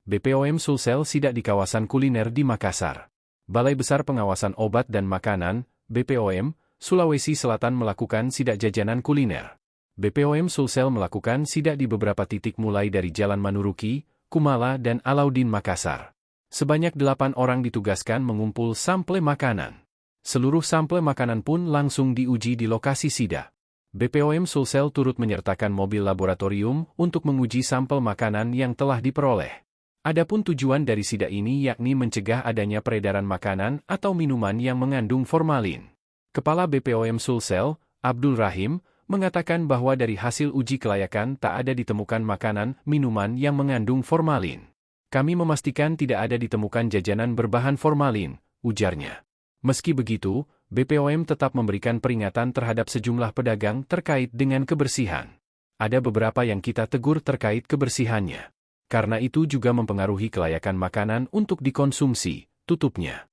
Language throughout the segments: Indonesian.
BPOM Sulsel sidak di kawasan kuliner di Makassar. Balai Besar Pengawasan Obat dan Makanan, BPOM, Sulawesi Selatan melakukan sidak jajanan kuliner. BPOM Sulsel melakukan sidak di beberapa titik mulai dari Jalan Manuruki, Kumala dan Alauddin Makassar. Sebanyak 8 orang ditugaskan mengumpul sampel makanan. Seluruh sampel makanan pun langsung diuji di lokasi sidak. BPOM Sulsel turut menyertakan mobil laboratorium untuk menguji sampel makanan yang telah diperoleh. Adapun tujuan dari sidak ini yakni mencegah adanya peredaran makanan atau minuman yang mengandung formalin. Kepala BPOM Sulsel, Abdul Rahim, mengatakan bahwa dari hasil uji kelayakan tak ada ditemukan makanan, minuman yang mengandung formalin. Kami memastikan tidak ada ditemukan jajanan berbahan formalin, ujarnya. Meski begitu, BPOM tetap memberikan peringatan terhadap sejumlah pedagang terkait dengan kebersihan. Ada beberapa yang kita tegur terkait kebersihannya. Karena itu juga mempengaruhi kelayakan makanan untuk dikonsumsi, tutupnya.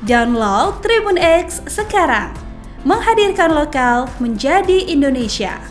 Download Tribun X sekarang, menghadirkan lokal menjadi Indonesia.